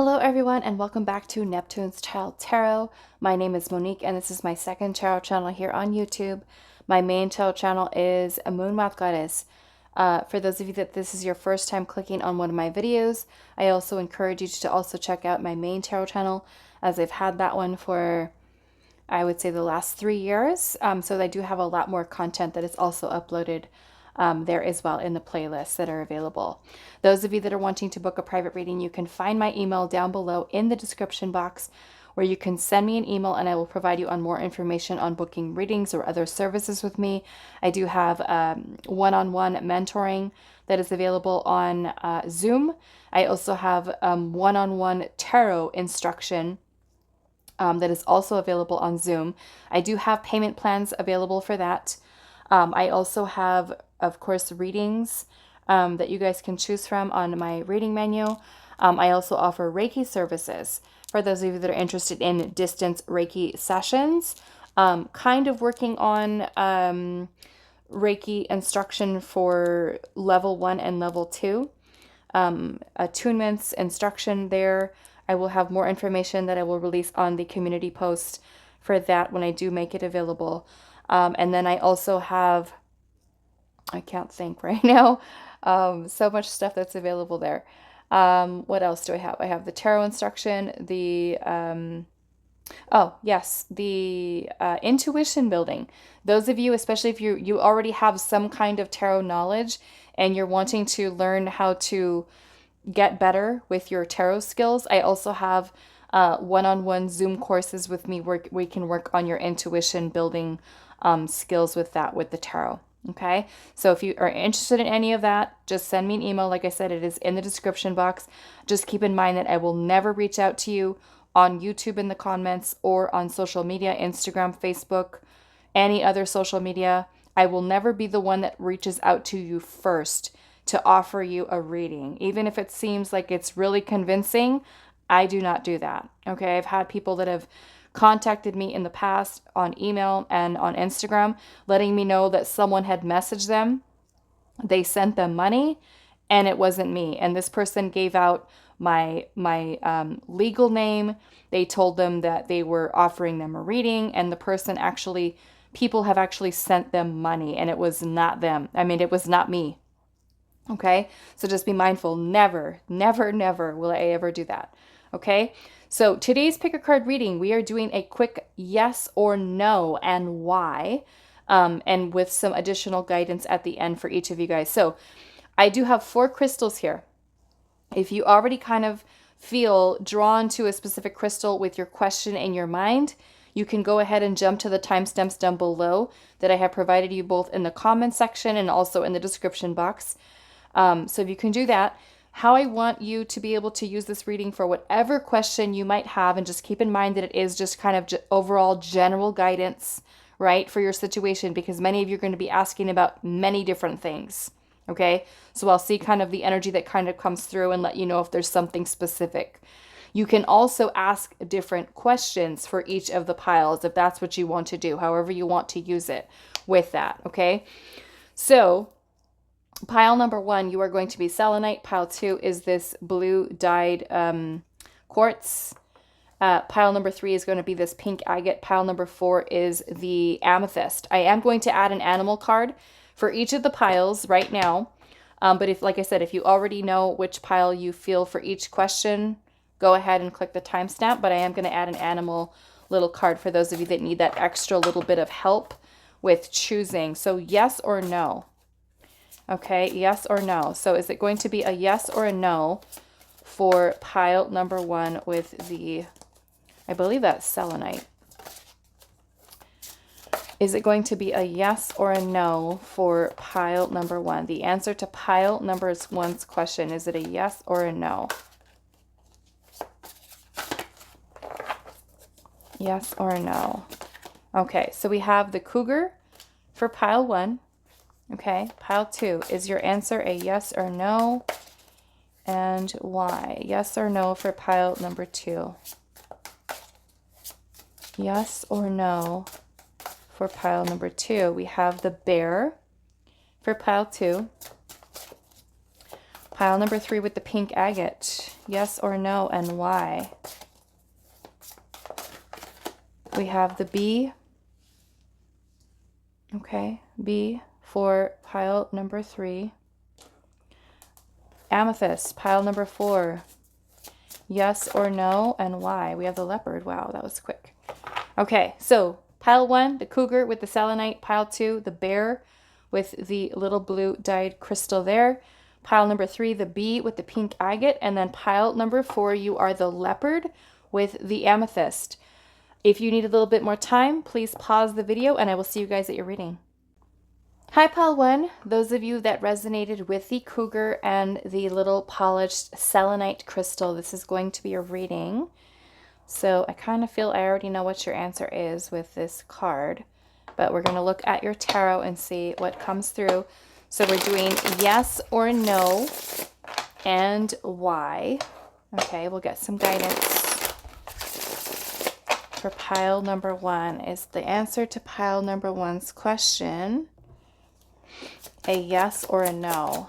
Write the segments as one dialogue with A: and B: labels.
A: Hello everyone and welcome back to Neptune's Child Tarot. My name is Monique and this is my second tarot channel here on YouTube. My main tarot channel is a Moon Moth Goddess. For those of you that this is your first time clicking on one of my videos, I also encourage you to also check out my main tarot channel, as I've had that one for, I would say, the last 3 years. So I do have a lot more content that is also uploaded there as well in the playlists that are available. Those of you that are wanting to book a private reading, you can find my email down below in the description box, where you can send me an email and I will provide you on more information on booking readings or other services with me. I do have one-on-one mentoring that is available on Zoom. I also have one-on-one tarot instruction that is also available on Zoom. I do have payment plans available for that. I also have, of course, readings that you guys can choose from on my reading menu. I also offer Reiki services for those of you that are interested in distance Reiki sessions. Kind of working on Reiki instruction for level 1 and level 2. Attunements, instruction there. I will have more information that I will release on the community post for that when I do make it available. And then I also have, I can't think right now, so much stuff that's available there. What else do I have? I have the tarot instruction, the, oh yes, the intuition building. Those of you, especially if you already have some kind of tarot knowledge and you're wanting to learn how to get better with your tarot skills, I also have one-on-one Zoom courses with me where we can work on your intuition building skills with the tarot. Okay, so if you are interested in any of that, just send me an email. Like I said, it is in the description box. Just keep in mind that I will never reach out to you on YouTube in the comments or on social media, Instagram, Facebook, any other social media. I will never be the one that reaches out to you first to offer you a reading. Even if it seems like it's really convincing, I do not do that. Okay, I've had people that have contacted me in the past on email and on Instagram, letting me know that someone had messaged them. They sent them money and it wasn't me. And this person gave out my legal name. They told them that they were offering them a reading, and the person actually, people have actually sent them money and it was not them. I mean, it was not me. Okay, so just be mindful. Never, never, never will I ever do that. Okay, so today's pick a card reading, we are doing a quick yes or no and why, and with some additional guidance at the end for each of you guys. So I do have 4 crystals here. If you already kind of feel drawn to a specific crystal with your question in your mind, you can go ahead and jump to the timestamps down below that I have provided you both in the comment section and also in the description box. So if you can do that, how I want you to be able to use this reading for whatever question you might have, and just keep in mind that it is just kind of overall general guidance, right, for your situation, because many of you are going to be asking about many different things. Okay, so I'll see kind of the energy that kind of comes through and let you know if there's something specific. You can also ask different questions for each of the piles if that's what you want to do, however you want to use it with that. Okay, so pile number 1, you are going to be selenite. Pile 2 is this blue dyed quartz. Pile number 3 is going to be this pink agate. Pile number 4 is the amethyst. I am going to add an animal card for each of the piles right now. But if, like I said, if you already know which pile you feel for each question, go ahead and click the timestamp. But I am going to add an animal little card for those of you that need that extra little bit of help with choosing. So yes or no? Okay, yes or no. So is it going to be a yes or a no for pile number 1 with the, I believe that's selenite. Is it going to be a yes or a no for pile number 1? The answer to pile number 1's question, is it a yes or a no? Yes or a no? Okay, so we have the Cougar for pile 1. Okay, pile 2, is your answer a yes or no? And why? Yes or no for pile number 2? Yes or no for pile number 2? We have the Bear for pile 2. Pile number 3 with the pink agate. Yes or no, and why? We have the bee. Okay, bee for pile number 3. Amethyst, pile number 4. Yes or no, and why? We have the leopard. Wow, that was quick. Okay, so pile 1, the cougar with the selenite. Pile 2, the bear with the little blue dyed crystal there. Pile number 3, the bee with the pink agate. And then pile number 4, you are the leopard with the amethyst. If you need a little bit more time, please pause the video and I will see you guys at your reading. Hi, pile 1. Those of you that resonated with the cougar and the little polished selenite crystal, this is going to be a reading. So I kind of feel I already know what your answer is with this card, but we're going to look at your tarot and see what comes through. So we're doing yes or no and why. Okay, we'll get some guidance for pile number 1. Is the answer to pile number 1's question a yes or a no?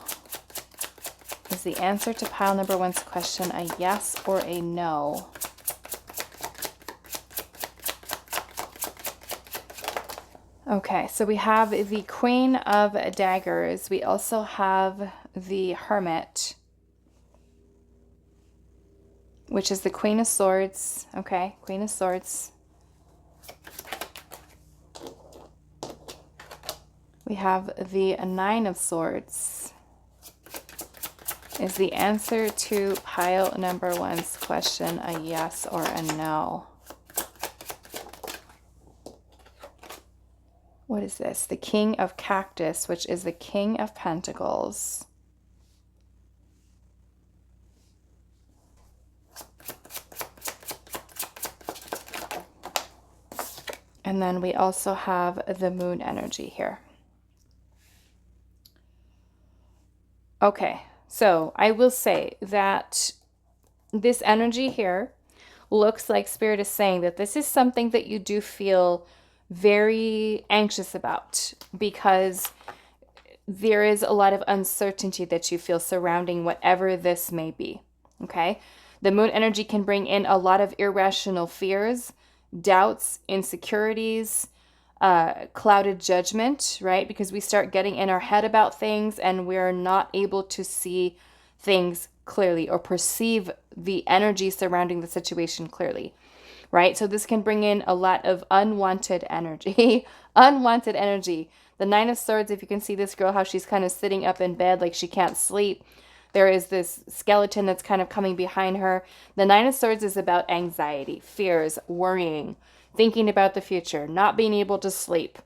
A: Is the answer to pile number 1's question a yes or a no? Okay, so we have the Queen of Daggers. We also have the Hermit, which is the Queen of Swords. Okay, Queen of Swords. We have the Nine of Swords. Is the answer to pile number 1's question a yes or a no? What is this? The King of Cactus, which is the King of Pentacles. And then we also have the Moon energy here. Okay, so I will say that this energy here looks like Spirit is saying that this is something that you do feel very anxious about, because there is a lot of uncertainty that you feel surrounding whatever this may be. Okay, the Moon energy can bring in a lot of irrational fears, doubts, insecurities, clouded judgment, right? Because we start getting in our head about things and we're not able to see things clearly or perceive the energy surrounding the situation clearly, right? So this can bring in a lot of unwanted energy. Unwanted energy. The Nine of Swords, if you can see this girl, how she's kind of sitting up in bed like she can't sleep. There is this skeleton that's kind of coming behind her. The Nine of Swords is about anxiety, fears, worrying, thinking about the future, not being able to sleep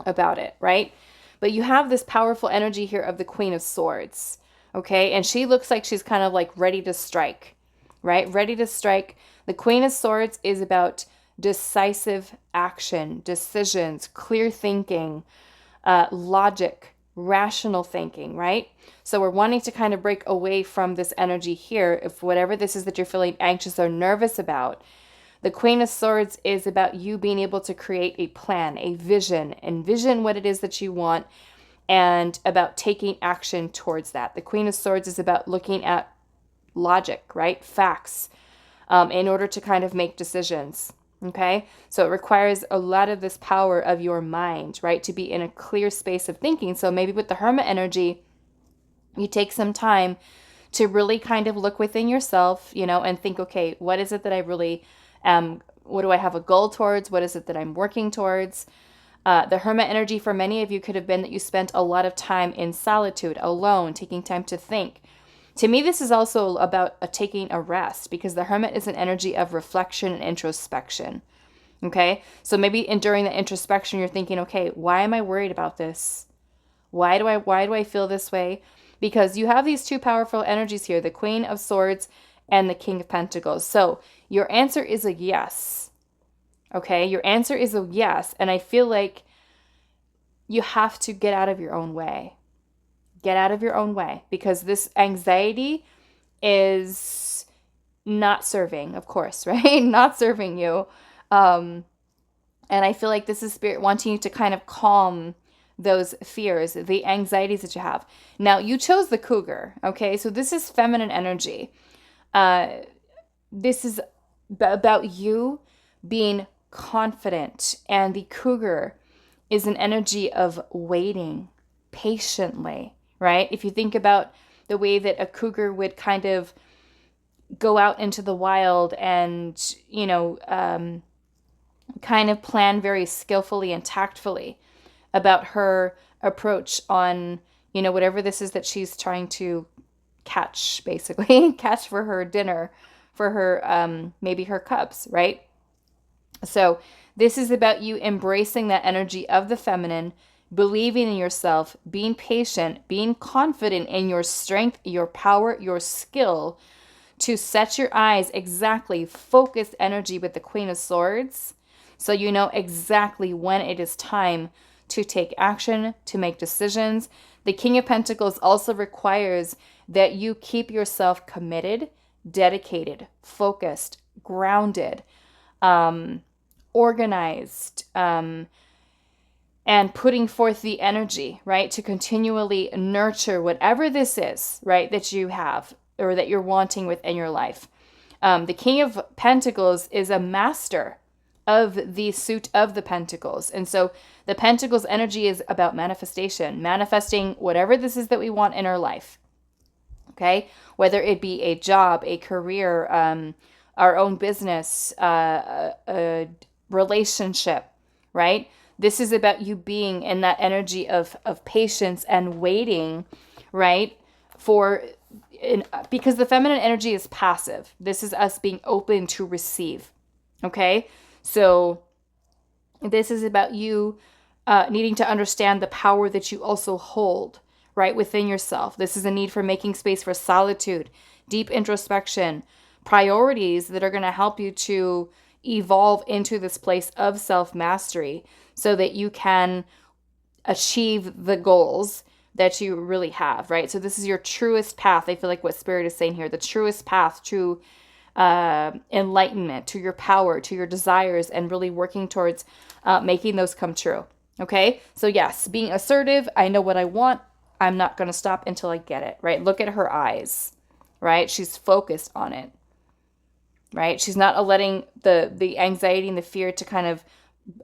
A: about it, right? But you have this powerful energy here of the Queen of Swords, okay? And she looks like she's kind of like ready to strike, right? Ready to strike. The Queen of Swords is about decisive action, decisions, clear thinking, logic, rational thinking, right? So we're wanting to kind of break away from this energy here. If whatever this is that you're feeling anxious or nervous about, the Queen of Swords is about you being able to create a plan, a vision, envision what it is that you want, and about taking action towards that. The Queen of Swords is about looking at logic, right? Facts, in order to kind of make decisions. Okay, so it requires a lot of this power of your mind, right, to be in a clear space of thinking. So maybe with the Hermit energy, you take some time to really kind of look within yourself, you know, and think, okay, what is it that I really what do I have a goal towards? What is it that I'm working towards? The Hermit energy for many of you could have been that you spent a lot of time in solitude, alone, taking time to think. To me, this is also about taking a rest, because the Hermit is an energy of reflection and introspection. Okay, so maybe during the introspection, you're thinking, okay, why am I worried about this? Why do I feel this way? Because you have these two powerful energies here, the Queen of Swords and the King of Pentacles. So your answer is a yes. Okay, your answer is a yes. And I feel like you have to get out of your own way. Get out of your own way, because this anxiety is not serving, of course, right? Not serving you. And I feel like this is Spirit wanting you to kind of calm those fears, the anxieties that you have. Now, you chose the Cougar, okay? So this is feminine energy. This is about you being confident, and the Cougar is an energy of waiting patiently, right? If you think about the way that a cougar would kind of go out into the wild and, kind of plan very skillfully and tactfully about her approach on, whatever this is that she's trying to catch, basically, catch for her dinner, for her, maybe her cubs, right? So this is about you embracing that energy of the feminine, believing in yourself, being patient, being confident in your strength, your power, your skill to set your eyes exactly, focused energy with the Queen of Swords. So you know exactly when it is time to take action, to make decisions. The King of Pentacles also requires that you keep yourself committed, dedicated, focused, grounded, organized, and putting forth the energy, right, to continually nurture whatever this is, right, that you have or that you're wanting within your life. The King of Pentacles is a master of the suit of the Pentacles. And so the Pentacles energy is about manifestation, manifesting whatever this is that we want in our life. Okay? Whether it be a job, a career, our own business, a relationship, right? This is about you being in that energy of patience and waiting, right? Because the feminine energy is passive. This is us being open to receive. Okay? So this is about you needing to understand the power that you also hold, right, within yourself. This is a need for making space for solitude, deep introspection, priorities that are going to help you to evolve into this place of self-mastery so that you can achieve the goals that you really have, right? So this is your truest path. I feel like what Spirit is saying here, the truest path to enlightenment, to your power, to your desires, and really working towards making those come true. Okay? So yes, being assertive, I know what I want. I'm not going to stop until I get it, right? Look at her eyes, right? She's focused on it, right? She's not letting the anxiety and the fear to kind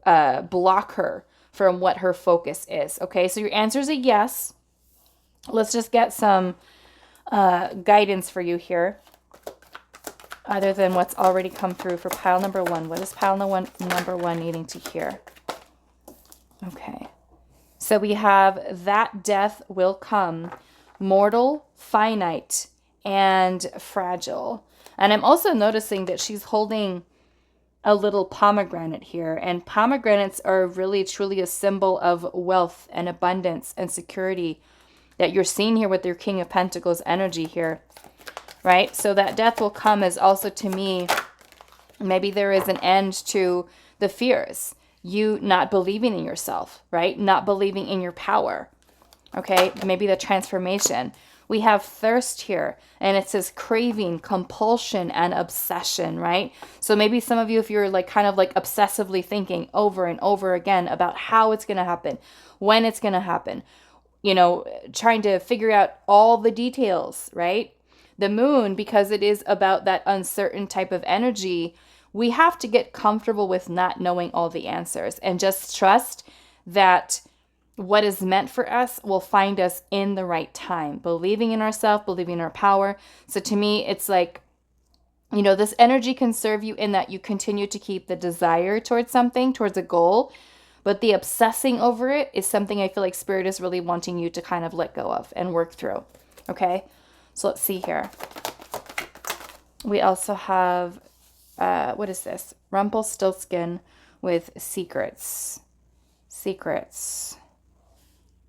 A: of block her from what her focus is. Okay? So your answer is a yes. Let's just get some guidance for you here, other than what's already come through for pile number one. What is pile number one needing to hear? Okay. So we have that death will come, mortal, finite, and fragile. And I'm also noticing that she's holding a little pomegranate here. And pomegranates are really, truly a symbol of wealth and abundance and security that you're seeing here with your King of Pentacles energy here. Right? So that death will come is also, to me, maybe there is an end to the fears. You not believing in yourself, right? Not believing in your power. Okay? Maybe the transformation. We have thirst here, and it says craving, compulsion, and obsession, right? So maybe some of you, if you're like kind of like obsessively thinking over and over again about how it's going to happen, when it's going to happen, trying to figure out all the details, right? The moon, because it is about that uncertain type of energy, we have to get comfortable with not knowing all the answers and just trust that what is meant for us will find us in the right time. Believing in ourselves, believing in our power. So to me, it's like, this energy can serve you in that you continue to keep the desire towards something, towards a goal, but the obsessing over it is something I feel like Spirit is really wanting you to kind of let go of and work through. Okay? So let's see here. We also have, what is this? Rumpelstiltskin with secrets. Secrets.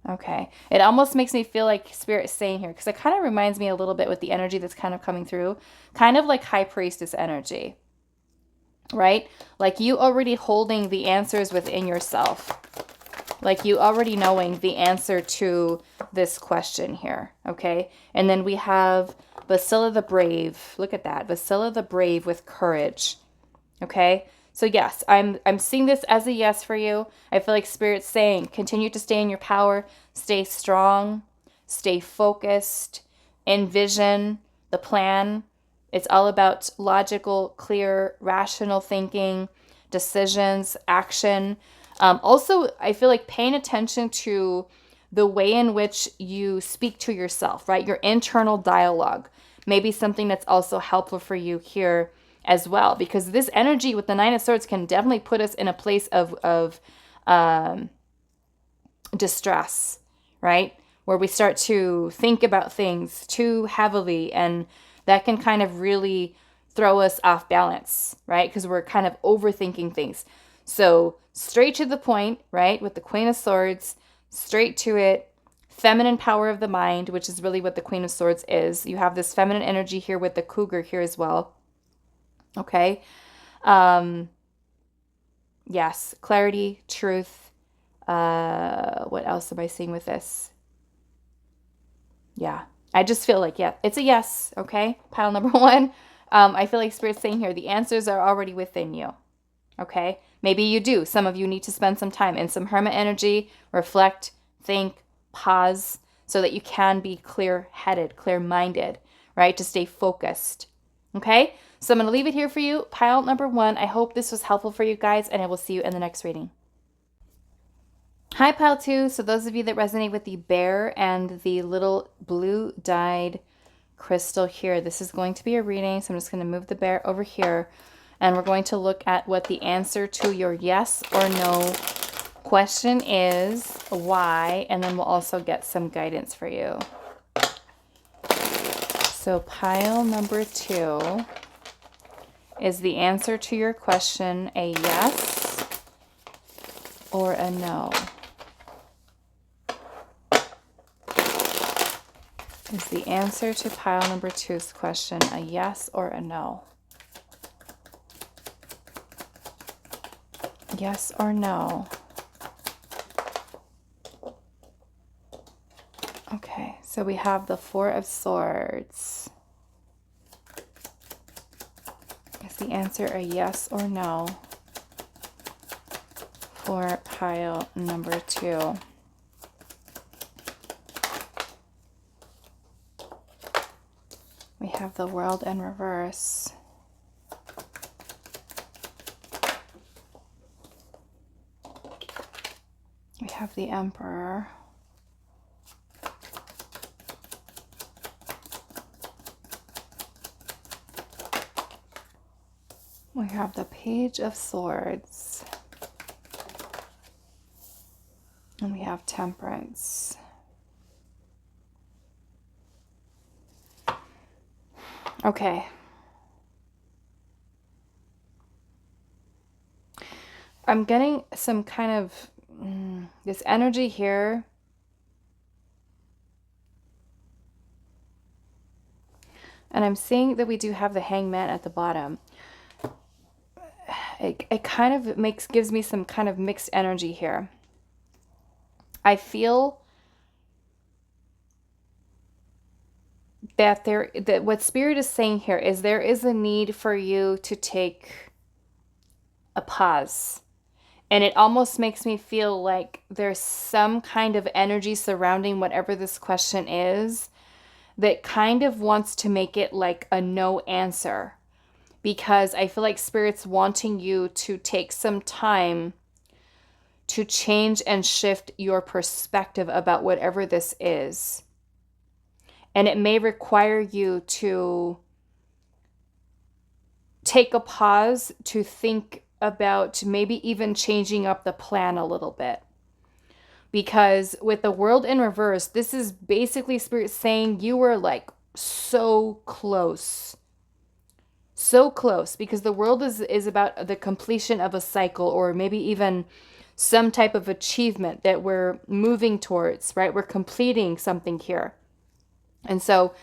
A: Okay. It almost makes me feel like Spirit is saying here, because it kind of reminds me a little bit with the energy that's kind of coming through, kind of like High Priestess energy, right? Like you already holding the answers within yourself. Like you already knowing the answer to this question here, okay? And then we have Vasilla the Brave. Look at that. Vasilla the Brave with courage, okay? So yes, I'm seeing this as a yes for you. I feel like Spirit's saying, continue to stay in your power, stay strong, stay focused, envision the plan. It's all about logical, clear, rational thinking, decisions, action. Also, I feel like paying attention to the way in which you speak to yourself, right? Your internal dialogue. Maybe something that's also helpful for you here as well, because this energy with the Nine of Swords can definitely put us in a place of distress, right? Where we start to think about things too heavily, and that can kind of really throw us off balance, right? Because we're kind of overthinking things. So straight to the point, right? With the Queen of Swords, straight to it, feminine power of the mind, which is really what the Queen of Swords is. You have this feminine energy here with the Cougar here as well. Okay. Yes, clarity, truth. What else am I seeing with this? Yeah, I just feel like, yeah, it's a yes. Okay. Pile number one. I feel like Spirit's saying here, the answers are already within you. Okay. Maybe you do. Some of you need to spend some time in some hermit energy, reflect, think, pause, so that you can be clear-headed, clear-minded, right? To stay focused. Okay. So I'm going to leave it here for you. Pile number one. I hope this was helpful for you guys, and I will see you in the next reading. Hi, pile two. So those of you that resonate with the bear and the little blue dyed crystal here, this is going to be a reading. So I'm just going to move the bear over here, and we're going to look at what the answer to your yes or no question is, why, and then we'll also get some guidance for you. So pile number two, is the answer to your question a yes or a no? Is the answer to pile number two's question a yes or a no? Yes or no? Okay, so we have the Four of Swords. Is the answer a yes or no for pile number two? We have the World in reverse. We have the Emperor. We have the Page of Swords. And we have Temperance. Okay. I'm getting some kind of this energy here. And I'm seeing that we do have the Hangman at the bottom. It kind of gives me some kind of mixed energy here. I feel that that what Spirit is saying here is there is a need for you to take a pause. And it almost makes me feel like there's some kind of energy surrounding whatever this question is that kind of wants to make it like a no answer. Because I feel like Spirit's wanting you to take some time to change and shift your perspective about whatever this is. And it may require you to take a pause to think about maybe even changing up the plan a little bit. Because with the World in reverse, this is basically Spirit saying you were like so close. So close, because the World is about the completion of a cycle, or maybe even some type of achievement that we're moving towards, right? We're completing something here. And so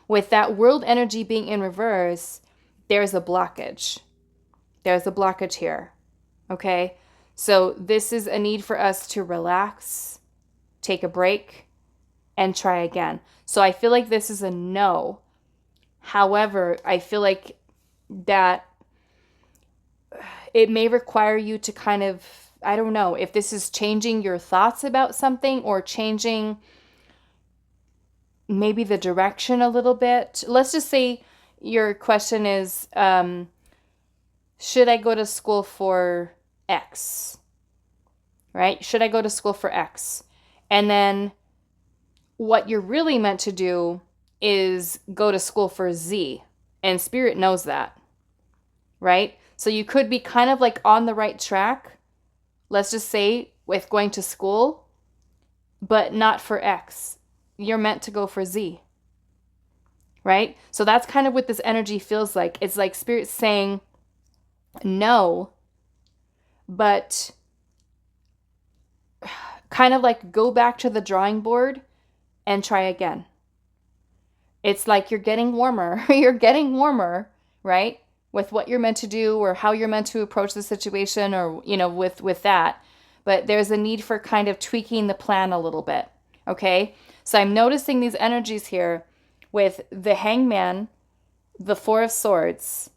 A: with that World energy being in reverse, there's a blockage. There's a blockage here. Okay? So this is a need for us to relax, take a break, and try again. So I feel like this is a no. However, I feel like that it may require you to kind of, I don't know if this is changing your thoughts about something or changing maybe the direction a little bit. Let's just say your question is, should I go to school for X? Right? Should I go to school for X? And then what you're really meant to do is go to school for Z. And Spirit knows that. Right? So you could be kind of like on the right track, let's just say, with going to school, but not for X. You're meant to go for Z. Right? So that's kind of what this energy feels like. It's like Spirit saying no, but kind of like go back to the drawing board and try again. It's like you're getting warmer. You're getting warmer, right? With what you're meant to do or how you're meant to approach the situation or, with that. But there's a need for kind of tweaking the plan a little bit, okay? So I'm noticing these energies here with the Hangman, the Four of Swords,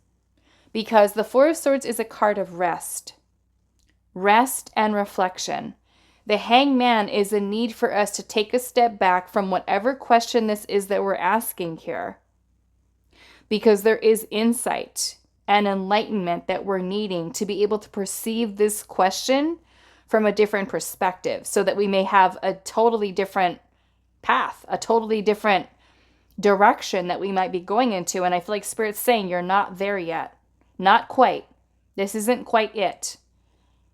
A: because the Four of Swords is a card of rest and reflection. The Hangman is a need for us to take a step back from whatever question this is that we're asking here, because there is insight and enlightenment that we're needing to be able to perceive this question from a different perspective so that we may have a totally different path, a totally different direction that we might be going into. And I feel like Spirit's saying you're not there yet. Not quite. This isn't quite it.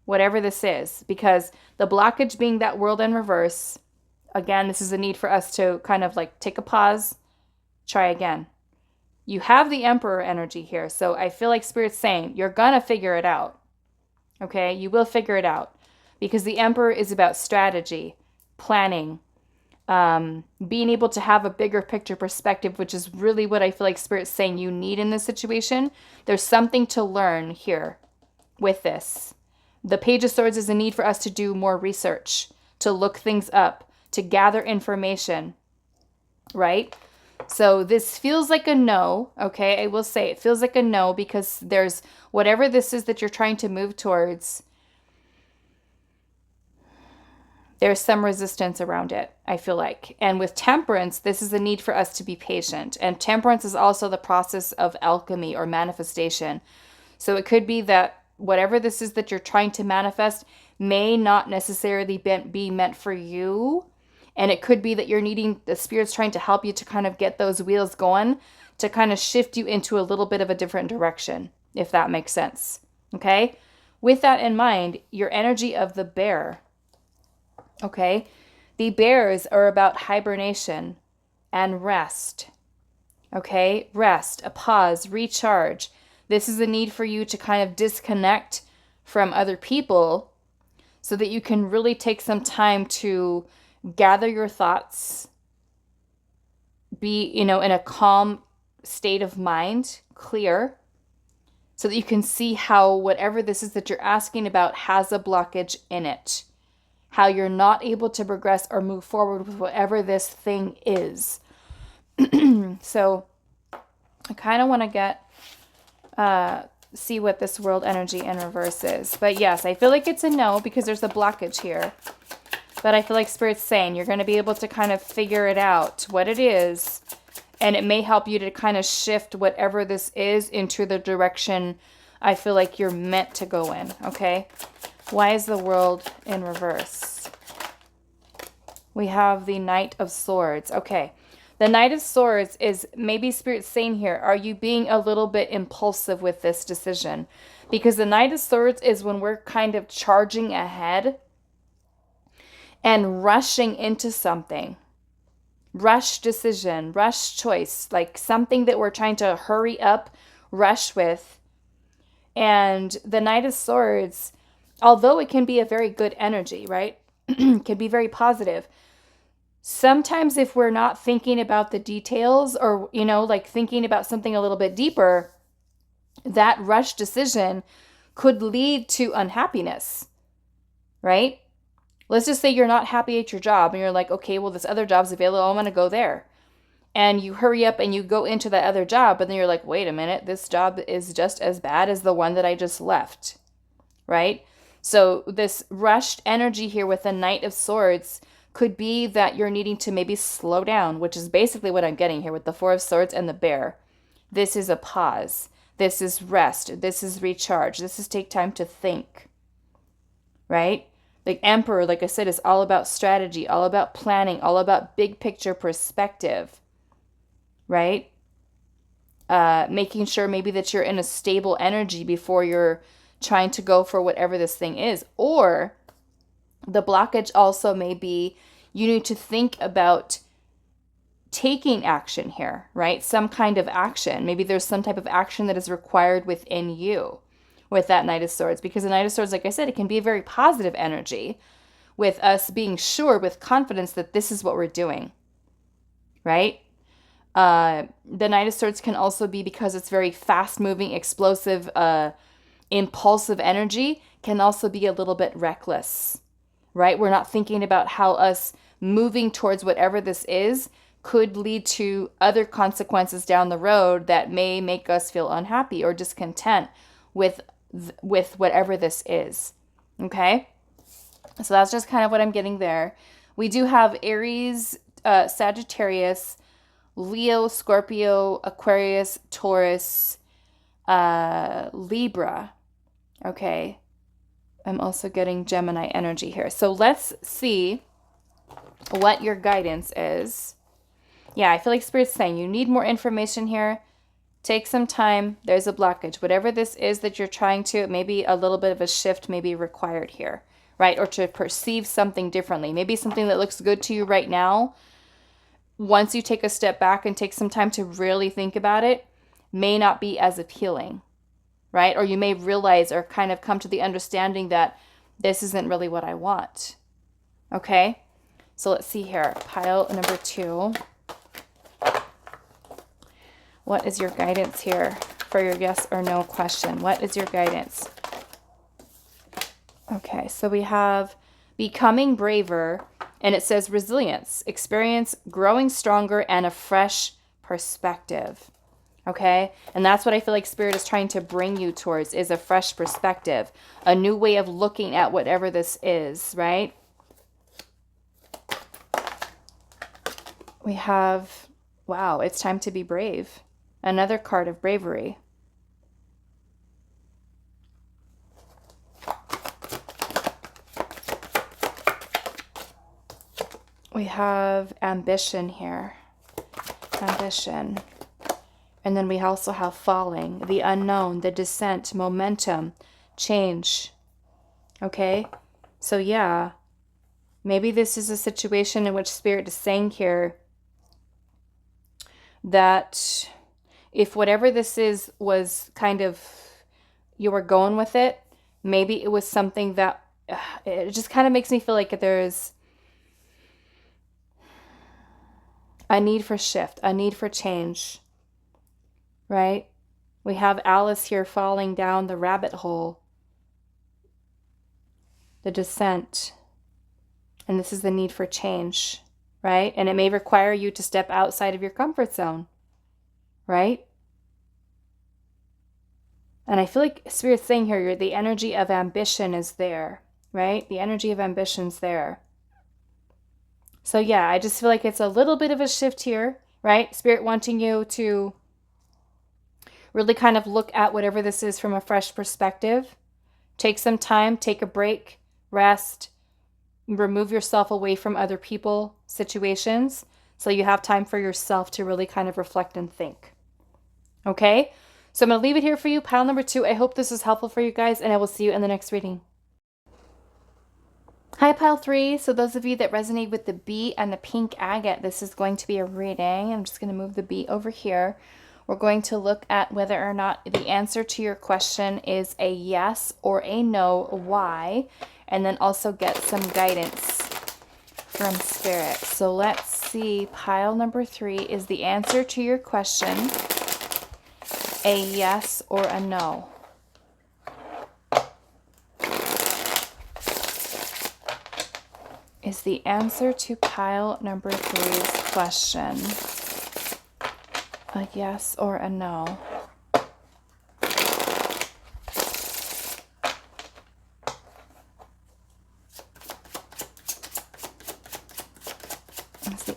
A: Whatever this is, because the blockage being that world in reverse, again, this is a need for us to kind of like take a pause, try again. You have the Emperor energy here, so I feel like Spirit's saying you're gonna figure it out. Okay, you will figure it out, because the Emperor is about strategy, planning, being able to have a bigger picture perspective, which is really what I feel like Spirit's saying you need in this situation. There's something to learn here with this. The Page of Swords is a need for us to do more research, to look things up, to gather information, right? So this feels like a no, okay? I will say it feels like a no because there's whatever this is that you're trying to move towards, there's some resistance around it, I feel like. And with Temperance, this is a need for us to be patient. And Temperance is also the process of alchemy or manifestation. So it could be that whatever this is that you're trying to manifest may not necessarily be meant for you. And it could be that you're needing, the Spirit's trying to help you to kind of get those wheels going, to kind of shift you into a little bit of a different direction, if that makes sense. Okay? With that in mind, your energy of the bear. Okay? The bears are about hibernation and rest. Okay? Rest, a pause, recharge. This is a need for you to kind of disconnect from other people so that you can really take some time to gather your thoughts, be, in a calm state of mind, clear, so that you can see how whatever this is that you're asking about has a blockage in it, how you're not able to progress or move forward with whatever this thing is. So I kind of want to see what this world energy in reverse is. But yes, I feel like it's a no because there's a blockage here. But I feel like Spirit's saying you're going to be able to kind of figure it out, what it is. And it may help you to kind of shift whatever this is into the direction I feel like you're meant to go in, okay? Why is the world in reverse? We have the Knight of Swords. Okay. The Knight of Swords is maybe Spirit saying here, are you being a little bit impulsive with this decision? Because the Knight of Swords is when we're kind of charging ahead and rushing into something. Rush decision, rush choice, like something that we're trying to hurry up, rush with. And the Knight of Swords, although it can be a very good energy, right? Can be very positive. Sometimes if we're not thinking about the details or, like thinking about something a little bit deeper, that rush decision could lead to unhappiness, right? Let's just say you're not happy at your job and you're like, okay, well, this other job's available. I'm going to go there. And you hurry up and you go into that other job, but then you're like, wait a minute, this job is just as bad as the one that I just left. right? So this rushed energy here with the Knight of Swords could be that you're needing to maybe slow down, which is basically what I'm getting here with the Four of Swords and the bear. This is a pause. This is rest. This is recharge. This is take time to think, right? The Emperor, like I said, is all about strategy, all about planning, all about big picture perspective, right? Making sure maybe that you're in a stable energy before you're trying to go for whatever this thing is. Or the blockage also may be you need to think about taking action here, right? Some kind of action. Maybe there's some type of action that is required within you with that Knight of Swords. Because the Knight of Swords, like I said, it can be a very positive energy with us being sure with confidence that this is what we're doing, right? The Knight of Swords can also be because it's very fast-moving, explosive, impulsive energy, can also be a little bit reckless, right? We're not thinking about how us moving towards whatever this is could lead to other consequences down the road that may make us feel unhappy or discontent with whatever this is, okay? So that's just kind of what I'm getting there. We do have Aries, Sagittarius, Leo, Scorpio, Aquarius, Taurus, Libra. Okay. I'm also getting Gemini energy here. So let's see what your guidance is. Yeah, I feel like Spirit's saying you need more information here. Take some time. There's a blockage. Whatever this is that you're trying to, maybe a little bit of a shift may be required here, right? Or to perceive something differently. Maybe something that looks good to you right now, once you take a step back and take some time to really think about it, may not be as appealing, right? Or you may realize or kind of come to the understanding that this isn't really what I want, okay? So let's see here. Pile number 2. What is your guidance here for your yes or no question? What is your guidance? Okay, so we have becoming braver, and it says resilience, experience, growing stronger, and a fresh perspective. Okay, and that's what I feel like Spirit is trying to bring you towards, is a fresh perspective, a new way of looking at whatever this is, right? We have, wow, it's time to be brave. Another card of bravery. We have ambition here. Ambition. And then we also have falling, the unknown, the descent, momentum, change. Okay? So yeah, maybe this is a situation in which Spirit is saying here that if whatever this is was kind of, you were going with it, maybe it was something that, it just kind of makes me feel like there's a need for shift, a need for change, right? We have Alice here falling down the rabbit hole, the descent, and this is the need for change, right? And it may require you to step outside of your comfort zone, right? And I feel like Spirit's saying here, the energy of ambition is there, right? The energy of ambition's there. So yeah, I just feel like it's a little bit of a shift here, right? Spirit wanting you to really kind of look at whatever this is from a fresh perspective. Take some time, take a break, rest, remove yourself away from other people, situations, so you have time for yourself to really kind of reflect and think. Okay? So I'm going to leave it here for you, pile number 2. I hope this is helpful for you guys, and I will see you in the next reading. Hi, pile 3. So those of you that resonate with the bee and the pink agate, this is going to be a reading. I'm just going to move the bee over here. We're going to look at whether or not the answer to your question is a yes or a no, why, and then also get some guidance from Spirit. So let's see, pile number 3, is the answer to your question a yes or a no? Is the answer to pile number 3's question a yes or a no?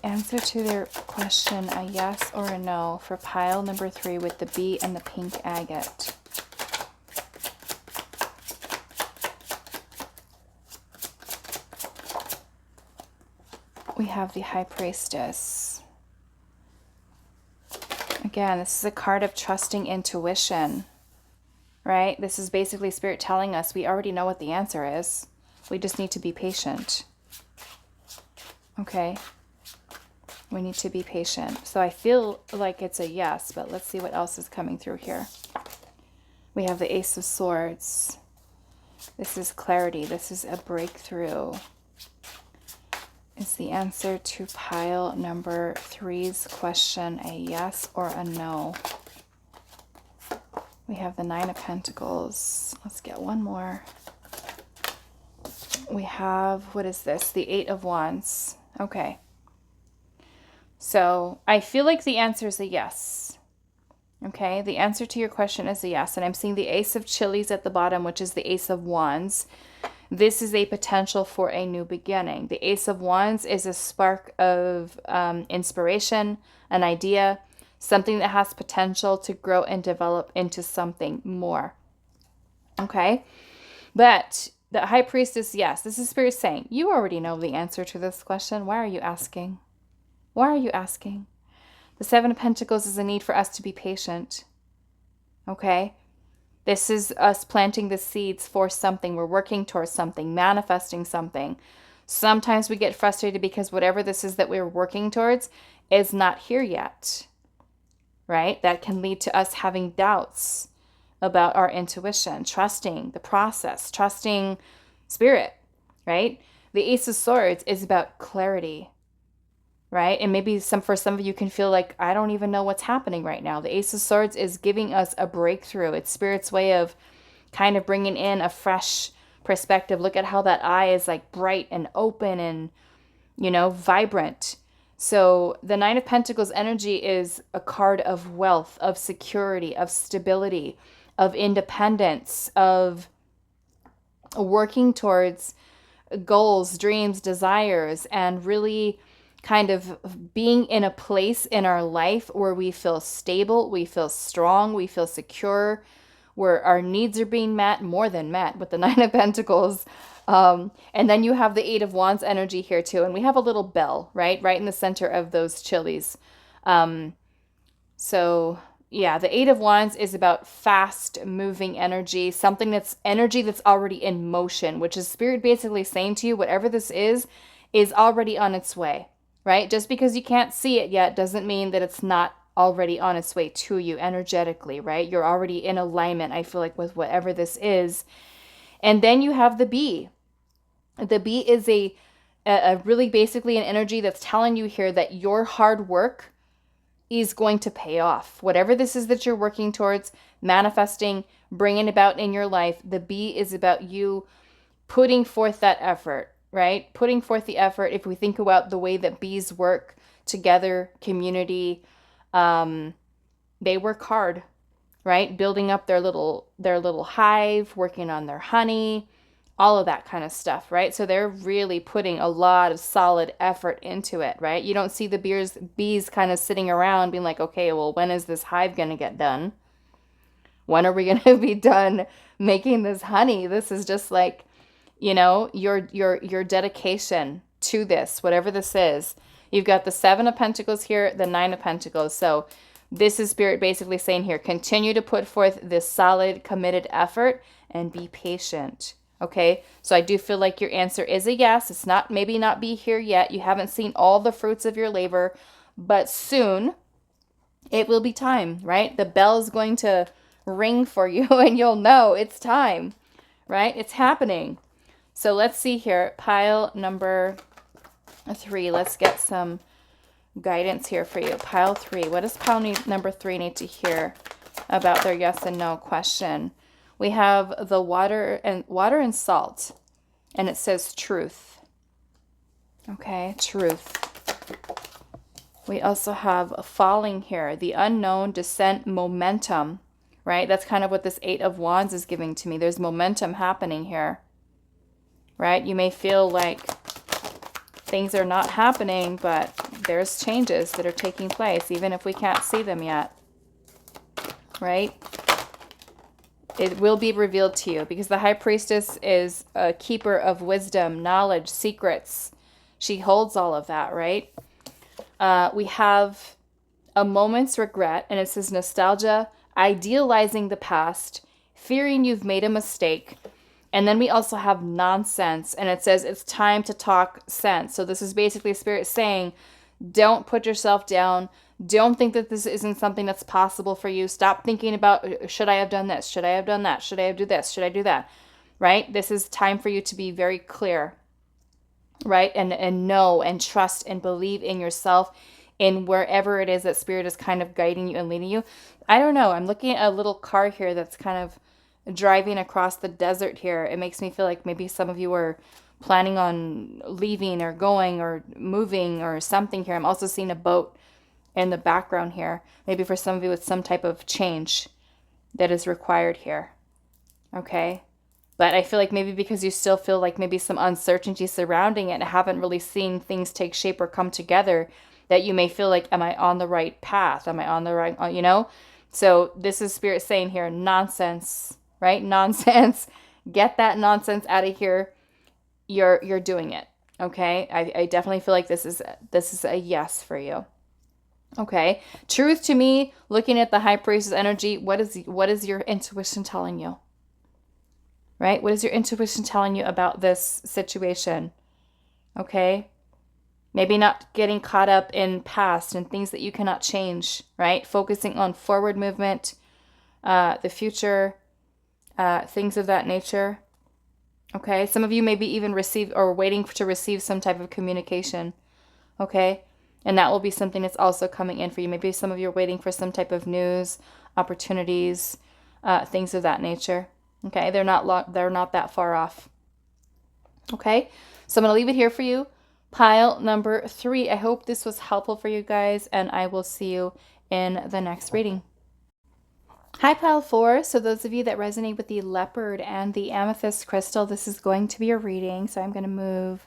A: the answer to their question a yes or a no for pile number 3 with the bee and the pink agate? We have the High Priestess. Again, this is a card of trusting intuition, right? This is basically Spirit telling us we already know what the answer is. We just need to be patient. Okay? We need to be patient. So I feel like it's a yes, but let's see what else is coming through here. We have the Ace of Swords. This is clarity. This is a breakthrough. Is the answer to pile number 3's question a yes or a no? We have the Nine of Pentacles. Let's get one more. We have, what is this? The Eight of Wands. Okay. So I feel like the answer is a yes. Okay, the answer to your question is a yes. And I'm seeing the Ace of Chilies at the bottom, which is the Ace of Wands. This is a potential for a new beginning. The Ace of Wands is a spark of inspiration, an idea, something that has potential to grow and develop into something more. Okay? But the High Priestess, yes, this is Spirit saying, you already know the answer to this question. Why are you asking? Why are you asking? The Seven of Pentacles is a need for us to be patient. Okay? This is us planting the seeds for something. We're working towards something, manifesting something. Sometimes we get frustrated because whatever this is that we're working towards is not here yet, right? That can lead to us having doubts about our intuition, trusting the process, trusting Spirit, right? The Ace of Swords is about clarity, right? And maybe for some of you can feel like, I don't even know what's happening right now. The Ace of Swords is giving us a breakthrough. It's Spirit's way of kind of bringing in a fresh perspective. Look at how that eye is like bright and open and, you know, vibrant. So the Nine of Pentacles energy is a card of wealth, of security, of stability, of independence, of working towards goals, dreams, desires, and really kind of being in a place in our life where we feel stable, we feel strong, we feel secure, where our needs are being met, more than met with the Nine of Pentacles. And then you have the Eight of Wands energy here too. And we have a little bell, right? Right in the center of those chilies. So yeah, the Eight of Wands is about fast moving energy, something that's energy that's already in motion, which is Spirit basically saying to you, whatever this is already on its way. Right? Just because you can't see it yet doesn't mean that it's not already on its way to you energetically, right? You're already in alignment, I feel like, with whatever this is. And then you have the bee. The bee is a really basically an energy that's telling you here that your hard work is going to pay off. Whatever this is that you're working towards, manifesting, bringing about in your life, the bee is about you putting forth that effort. Right? Putting forth the effort. If we think about the way that bees work together, community, they work hard, right? Building up their little hive, working on their honey, all of that kind of stuff, right? So they're really putting a lot of solid effort into it, right? You don't see the bees kind of sitting around being like, okay, well, when is this hive going to get done? When are we going to be done making this honey? This is just like, you know, your dedication to this, whatever this is. You've got the Seven of Pentacles here, the Nine of Pentacles. So this is Spirit basically saying here, continue to put forth this solid, committed effort and be patient. Okay, so I do feel like your answer is a yes. It's not, maybe not be here yet. You haven't seen all the fruits of your labor, but soon it will be time, right? The bell is going to ring for you and you'll know it's time, right? It's happening. So let's see here, pile number 3. Let's get some guidance here for you. Pile 3. What does number 3 need to hear about their yes and no question? We have the water and salt, and it says truth. Okay, truth. We also have a falling here, the unknown, descent, momentum, right? That's kind of what this Eight of Wands is giving to me. There's momentum happening here. Right? You may feel like things are not happening, but there's changes that are taking place, even if we can't see them yet, right? It will be revealed to you, because the High Priestess is a keeper of wisdom, knowledge, secrets. She holds all of that, right? We have a moment's regret, and it says nostalgia, idealizing the past, fearing you've made a mistake. And then we also have nonsense, and it says it's time to talk sense. So this is basically Spirit saying, don't put yourself down. Don't think that this isn't something that's possible for you. Stop thinking about, should I have done this? Should I have done that? Should I have do this? Should I do that? Right? This is time for you to be very clear, right? And know and trust and believe in yourself, in wherever it is that Spirit is kind of guiding you and leading you. I don't know. I'm looking at a little car here that's kind of driving across the desert here. It makes me feel like maybe some of you are planning on leaving or going or moving or something here. I'm also seeing a boat in the background here. Maybe for some of you it's some type of change that is required here. Okay? But I feel like maybe because you still feel like maybe some uncertainty surrounding it and haven't really seen things take shape or come together, that you may feel like, am I on the right path? Am I on the right, you know? So this is Spirit saying here, nonsense, right? Nonsense. Get that nonsense out of here. You're doing it. Okay? I definitely feel like this is a yes for you. Okay? Truth to me, looking at the High Priestess energy, what is your intuition telling you? Right? What is your intuition telling you about this situation? Okay? Maybe not getting caught up in past and things that you cannot change, right? Focusing on forward movement, the future, things of that nature. Okay? Some of you maybe even receive or waiting to receive some type of communication. Okay? And that will be something that's also coming in for you. Maybe some of you are waiting for some type of news, opportunities, things of that nature. Okay? They're not that far off. Okay? So I'm going to leave it here for you. Pile number 3. I hope this was helpful for you guys, and I will see you in the next reading. Hi, pile 4. So those of you that resonate with the Leopard and the Amethyst crystal, this is going to be a reading. So I'm going to move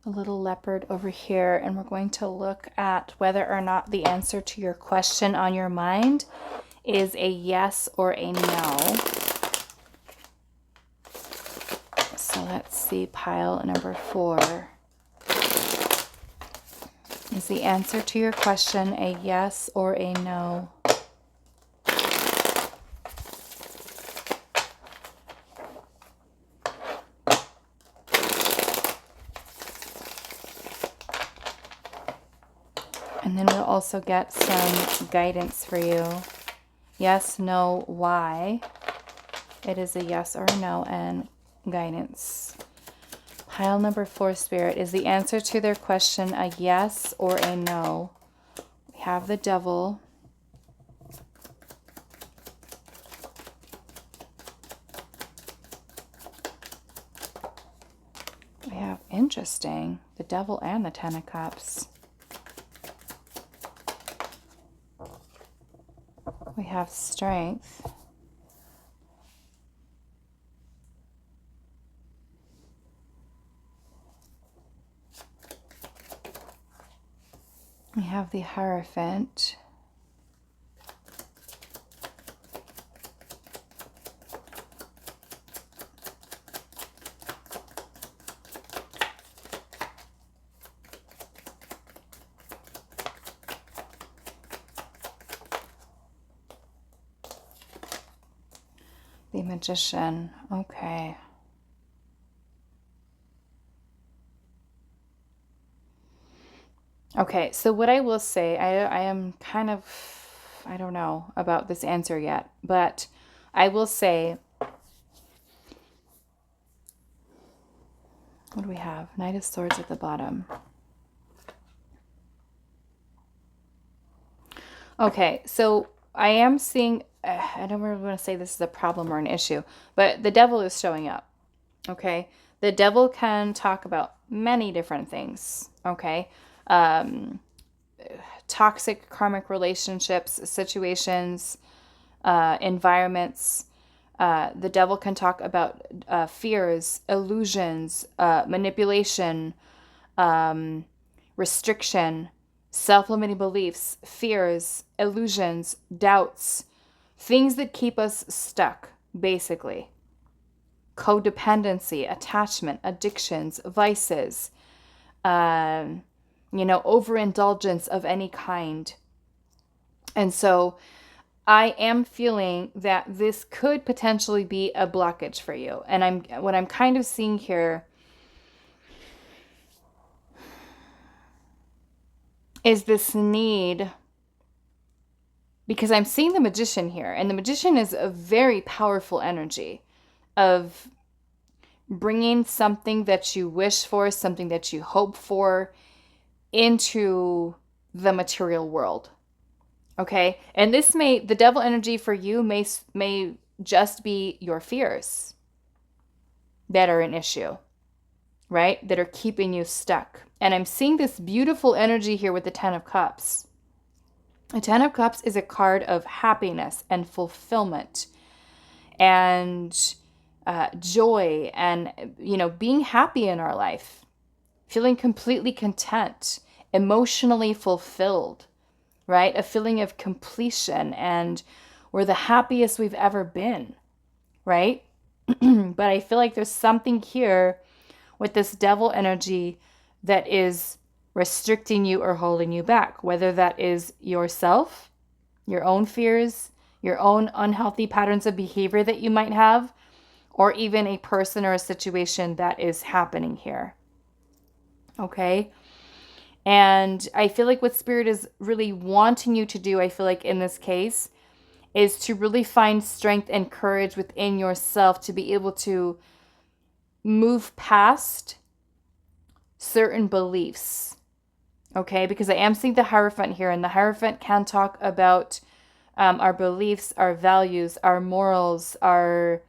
A: a little Leopard over here, and we're going to look at whether or not the answer to your question on your mind is a yes or a no. So let's see, pile number 4. Is the answer to your question a yes or a no? And then we'll also get some guidance for you. Yes, no, why? It is a yes or a no, and guidance. Pile number 4, Spirit. Is the answer to their question a yes or a no? We have the Devil. We have, interesting, the Devil and the Ten of Cups. We have Strength. We have the Hierophant. The Magician. Okay. Okay, so what I will say, I am kind of, I don't know about this answer yet, but I will say, what do we have? Knight of Swords at the bottom. Okay, so I am seeing, I don't really want to say this is a problem or an issue, but the Devil is showing up, okay? The Devil can talk about many different things, okay? Toxic karmic relationships, situations, environments. The Devil can talk about fears, illusions, manipulation, restriction, self-limiting beliefs, fears, illusions, doubts, things that keep us stuck, basically. Codependency, attachment, addictions, vices, overindulgence of any kind. And so I am feeling that this could potentially be a blockage for you. And what I'm kind of seeing here is this need, because I'm seeing the Magician here, and the Magician is a very powerful energy of bringing something that you wish for, something that you hope for, into the material world. Okay? And the devil energy for you may just be your fears that are an issue, right? That are keeping you stuck. And I'm seeing this beautiful energy here with the Ten of Cups. The Ten of Cups is a card of happiness and fulfillment and joy and, being happy in our life, feeling completely content, emotionally fulfilled, right? A feeling of completion, and we're the happiest we've ever been, right? But I feel like there's something here with this devil energy that is restricting you or holding you back, whether that is yourself, your own fears, your own unhealthy patterns of behavior that you might have, or even a person or a situation that is happening here. Okay? And I feel like what Spirit is really wanting you to do, I feel like in this case, is to really find strength and courage within yourself to be able to move past certain beliefs. Okay? Because I am seeing the Hierophant here, and the Hierophant can talk about our beliefs, our values, our morals, our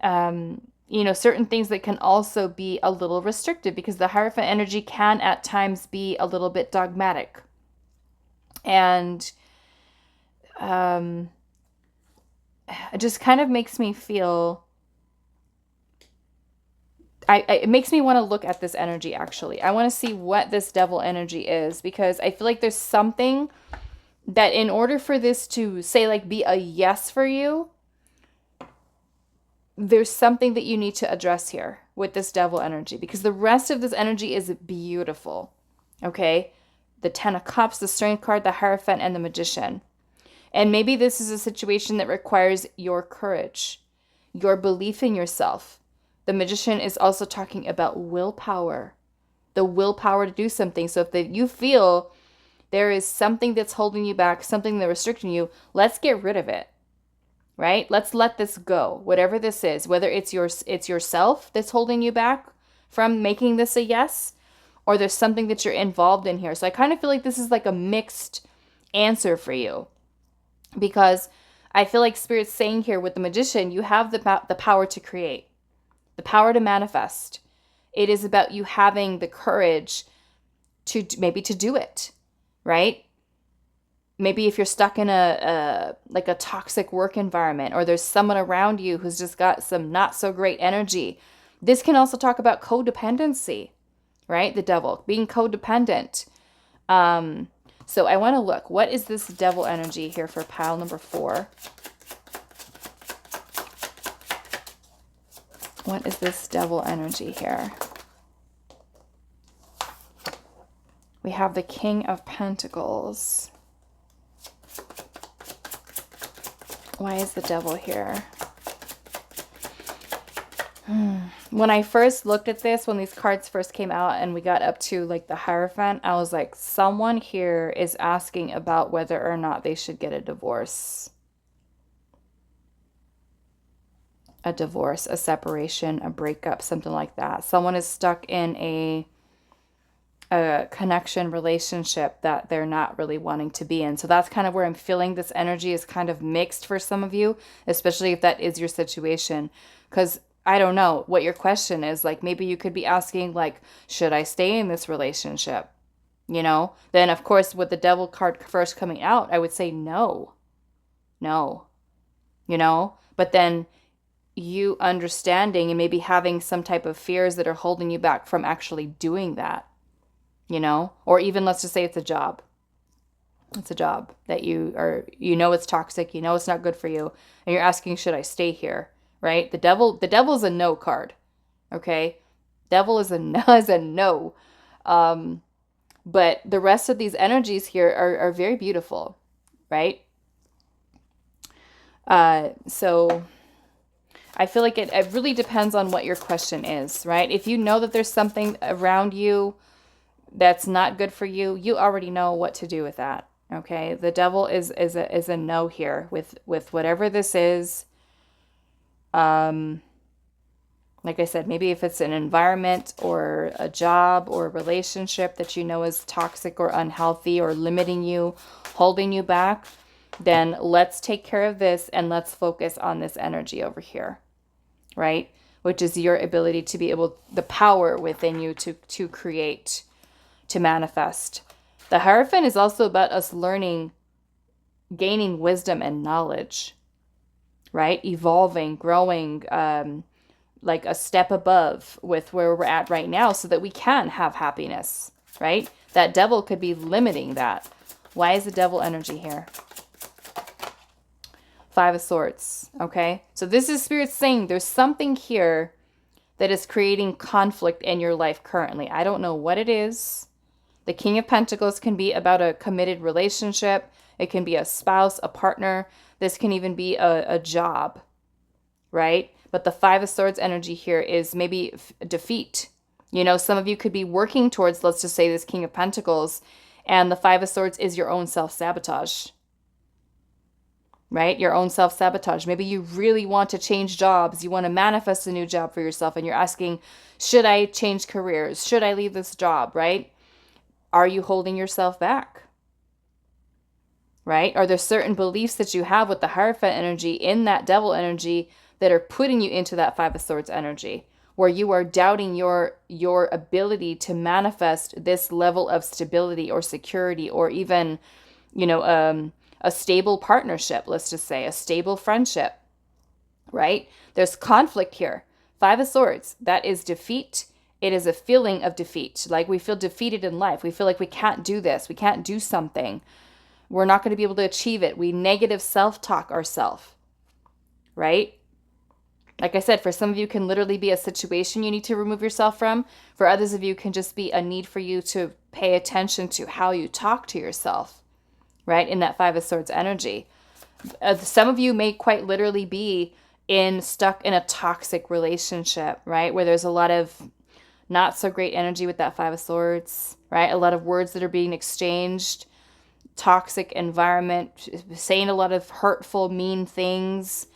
A: certain things that can also be a little restricted, because the Hierophant energy can at times be a little bit dogmatic. And it just kind of makes me feel, it makes me want to look at this energy, actually. I want to see what this devil energy is, because I feel like there's something that in order for this to, say, like, be a yes for you, there's something that you need to address here with this devil energy, because the rest of this energy is beautiful. Okay? The Ten of Cups, the Strength card, the Hierophant, and the Magician. And maybe this is a situation that requires your courage, your belief in yourself. The Magician is also talking about willpower, the willpower to do something. So if you feel there is something that's holding you back, something that's restricting you, let's get rid of it. Right? Let's let this go. Whatever this is, whether it's yourself that's holding you back from making this a yes, or there's something that you're involved in here. So I kind of feel like this is like a mixed answer for you, because I feel like Spirit's saying here with the Magician, you have the power to create, the power to manifest. It is about you having the courage to do it, right? Maybe if you're stuck in a toxic work environment, or there's someone around you who's just got some not so great energy. This can also talk about codependency, right? The devil, being codependent. So I want to look, what is this devil energy here for pile number 4? What is this devil energy here? We have the King of Pentacles. Why is the devil here? When I first looked at this, when these cards first came out and we got up to like the Hierophant, I was like, someone here is asking about whether or not they should get a divorce. A divorce, a separation, a breakup, something like that. Someone is stuck in a connection relationship that they're not really wanting to be in. So that's kind of where I'm feeling this energy is kind of mixed for some of you, especially if that is your situation. Because I don't know what your question is. Like, maybe you could be asking, like, should I stay in this relationship? Then of course with the devil card first coming out, I would say no. But then you understanding and maybe having some type of fears that are holding you back from actually doing that. or even let's just say it's a job. It's a job that it's toxic, it's not good for you, and you're asking, should I stay here? Right? The devil is a no card. Okay? Devil is a no, is a no. But the rest of these energies here are very beautiful, right? So I feel like it really depends on what your question is, right? If you know that there's something around you that's not good for you, you already know what to do with that. Okay, the devil is a no here with whatever this is. Like I said, maybe if it's an environment or a job or a relationship that you know is toxic or unhealthy or limiting you, holding you back, then let's take care of this and let's focus on this energy over here, right? Which is your ability to be able, the power within you to create, to manifest. The Hierophant is also about us learning, gaining wisdom and knowledge, right? Evolving, growing, like a step above with where we're at right now so that we can have happiness, right? That devil could be limiting that. Why is the devil energy here? Five of Swords, okay? So this is Spirit saying there's something here that is creating conflict in your life currently. I don't know what it is. The King of Pentacles can be about a committed relationship. It can be a spouse, a partner. This can even be a job, right? But the Five of Swords energy here is maybe defeat. Some of you could be working towards, let's just say, this King of Pentacles, and the Five of Swords is your own self-sabotage, right? Your own self-sabotage. Maybe you really want to change jobs. You want to manifest a new job for yourself, and you're asking, should I change careers? Should I leave this job, right? Are you holding yourself back? Right? Are there certain beliefs that you have with the Hierophant energy in that devil energy that are putting you into that Five of Swords energy, where you are doubting your ability to manifest this level of stability or security, or even, a stable partnership, let's just say, a stable friendship, right? There's conflict here. Five of Swords, that is defeat. It is a feeling of defeat. Like we feel defeated in life. We feel like we can't do this. We can't do something. We're not going to be able to achieve it. We negative self-talk ourselves, right? Like I said, for some of you can literally be a situation you need to remove yourself from. For others of you can just be a need for you to pay attention to how you talk to yourself, right? In that Five of Swords energy. Some of you may quite literally be stuck in a toxic relationship, right? Where there's a lot of not so great energy with that Five of Swords, right? A lot of words that are being exchanged, toxic environment, saying a lot of hurtful, mean things,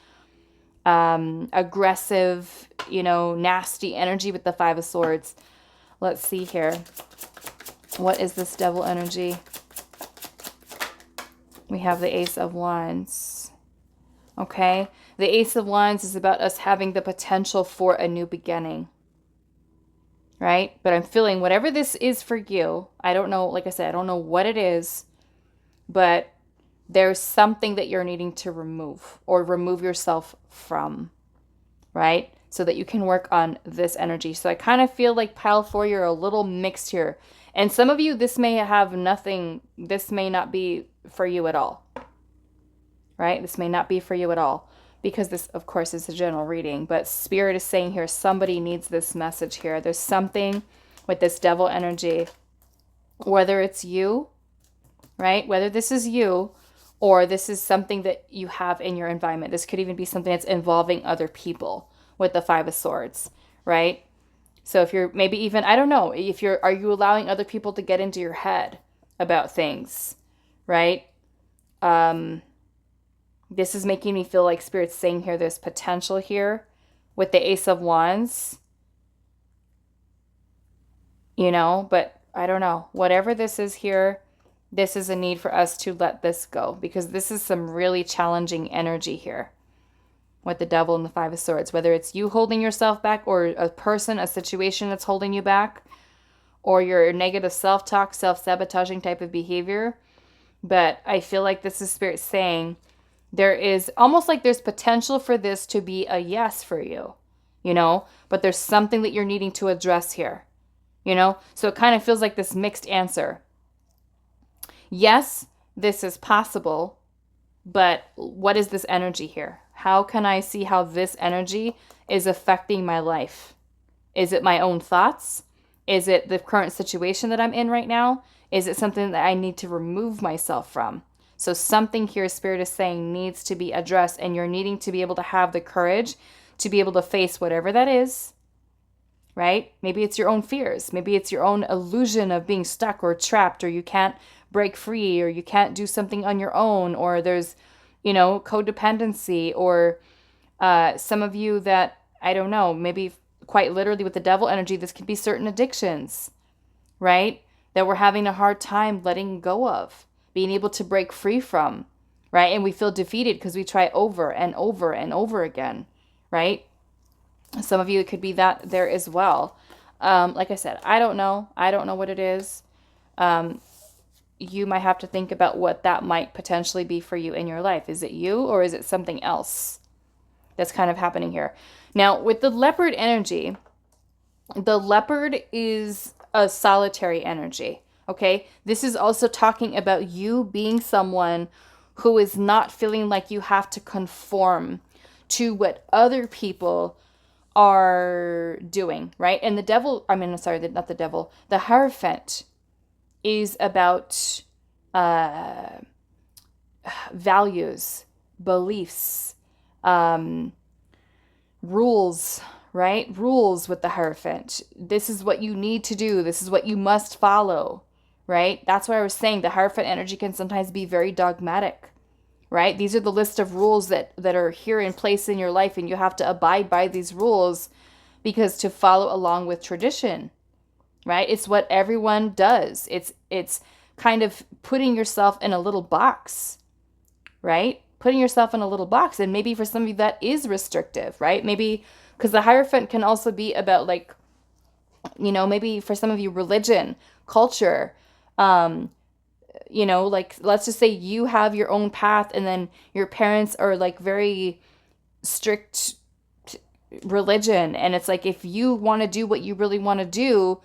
A: aggressive, nasty energy with the Five of Swords. Let's see here. What is this devil energy? We have the Ace of Wands. Okay. The Ace of Wands is about us having the potential for a new beginning. Right? But I'm feeling whatever this is for you, I don't know, like I said, I don't know what it is, but there's something that you're needing to remove or remove yourself from, right? So that you can work on this energy. So I kind of feel like pile 4, you're a little mixed here. And some of you, this may not be for you at all, right? This may not be for you at all. Because this, of course, is a general reading. But Spirit is saying here, somebody needs this message here. There's something with this devil energy. Whether it's you, right? Whether this is you or this is something that you have in your environment. This could even be something that's involving other people with the Five of Swords, right? So if you're maybe even, I don't know, are you allowing other people to get into your head about things, right? This is making me feel like Spirit's saying here there's potential here with the Ace of Wands. But I don't know. Whatever this is here, this is a need for us to let this go. Because this is some really challenging energy here with the Devil and the Five of Swords. Whether it's you holding yourself back or a person, a situation that's holding you back. Or your negative self-talk, self-sabotaging type of behavior. But I feel like this is Spirit saying there is almost like there's potential for this to be a yes for you, but there's something that you're needing to address here, you know? So it kind of feels like this mixed answer. Yes, this is possible, but what is this energy here? How can I see how this energy is affecting my life? Is it my own thoughts? Is it the current situation that I'm in right now? Is it something that I need to remove myself from? So something here, Spirit is saying, needs to be addressed, and you're needing to be able to have the courage to be able to face whatever that is, right? Maybe it's your own fears. Maybe it's your own illusion of being stuck or trapped, or you can't break free, or you can't do something on your own, or there's, codependency, or some of you that, I don't know, maybe quite literally with the devil energy, this could be certain addictions, right? That we're having a hard time letting go of, being able to break free from, right? And we feel defeated because we try over and over and over again, right? Some of you, it could be that there as well. Like I said, I don't know. I don't know what it is. You might have to think about what that might potentially be for you in your life. Is it you, or is it something else that's kind of happening here? Now, with the leopard energy, the leopard is a solitary energy, okay? This is also talking about you being someone who is not feeling like you have to conform to what other people are doing, right? And the devil, not the devil, the Hierophant is about values, beliefs, rules, right? Rules with the Hierophant. This is what you need to do. This is what you must follow, right? That's why I was saying the Hierophant energy can sometimes be very dogmatic, right? These are the list of rules that are here in place in your life, and you have to abide by these rules because to follow along with tradition, right? It's what everyone does. It's kind of putting yourself in a little box, right? Putting yourself in a little box. And maybe for some of you that is restrictive, right? Maybe because the Hierophant can also be about maybe for some of you religion, culture, let's just say you have your own path and then your parents are like very strict religion. And it's like, if you want to do what you really want to do,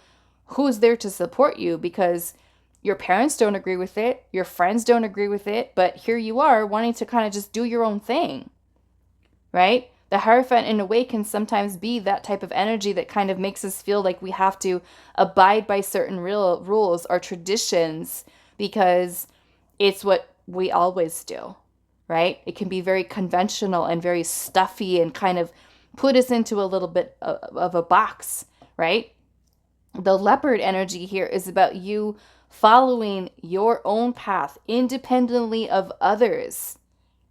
A: who's there to support you? Because your parents don't agree with it. Your friends don't agree with it. But here you are wanting to kind of just do your own thing, right? The Hierophant in a way can sometimes be that type of energy that kind of makes us feel like we have to abide by certain real rules or traditions because it's what we always do, right? It can be very conventional and very stuffy and kind of put us into a little bit of a box, right? The Leopard energy here is about you following your own path independently of others,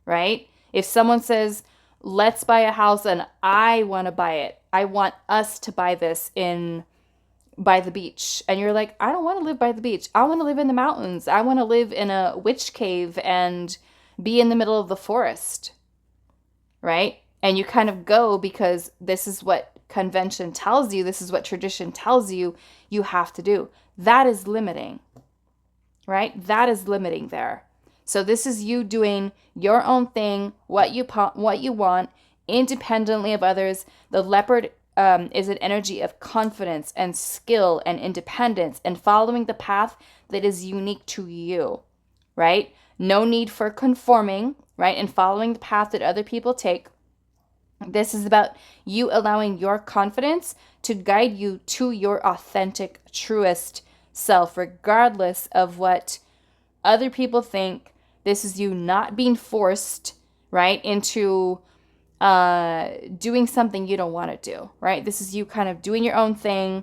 A: right? If someone says, let's buy a house and I want to buy it, I want us to buy this by the beach. And you're like, I don't want to live by the beach. I want to live in the mountains. I want to live in a witch cave and be in the middle of the forest, right? And you kind of go because this is what convention tells you. This is what tradition tells you you have to do. That is limiting, right? That is limiting there. So this is you doing your own thing, what you want, independently of others. The Leopard is an energy of confidence and skill and independence and following the path that is unique to you, right? No need for conforming, right? And following the path that other people take. This is about you allowing your confidence to guide you to your authentic, truest self, regardless of what other people think. This is you not being forced, right, into doing something you don't want to do, right? This is you kind of doing your own thing.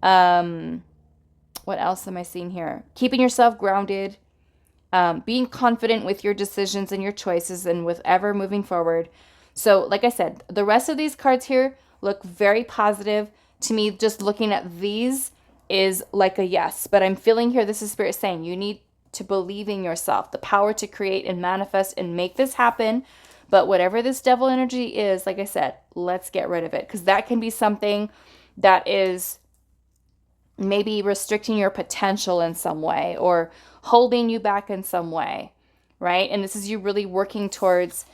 A: What else am I seeing here? Keeping yourself grounded, being confident with your decisions and your choices and with ever moving forward. So, like I said, the rest of these cards here look very positive. To me, just looking at these is like a yes. But I'm feeling here, this is Spirit saying you need to believe in yourself, the power to create and manifest and make this happen. But whatever this devil energy is, like I said, let's get rid of it. Because that can be something that is maybe restricting your potential in some way or holding you back in some way, right? And this is you really working towards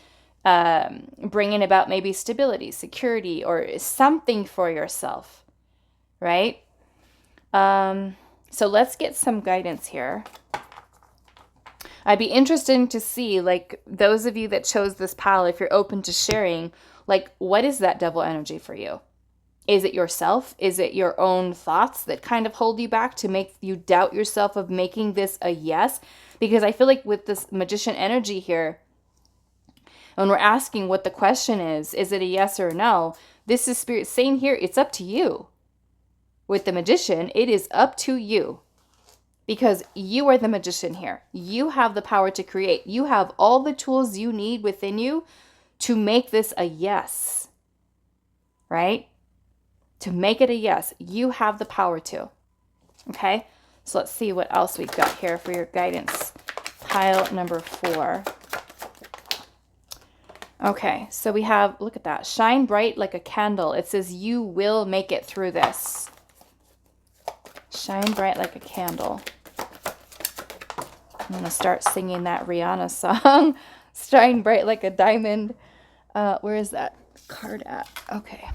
A: bringing about maybe stability, security, or something for yourself, right? So let's get some guidance here. I'd be interested to see, like, those of you that chose this pile, if you're open to sharing, like, what is that devil energy for you? Is it yourself? Is it your own thoughts that kind of hold you back to make you doubt yourself of making this a yes? Because I feel like with this magician energy here, when we're asking what the question is it a yes or a no? This is Spirit saying here, it's up to you. With the magician, it is up to you. Because you are the magician here. You have the power to create. You have all the tools you need within you to make this a yes. Right? To make it a yes. You have the power to. Okay? So let's see what else we've got here for your guidance. Pile number 4. Okay, so we have, look at that. Shine bright like a candle. It says you will make it through this. Shine bright like a candle. I'm going to start singing that Rihanna song. Shine bright like a diamond. Where is that card at? Okay.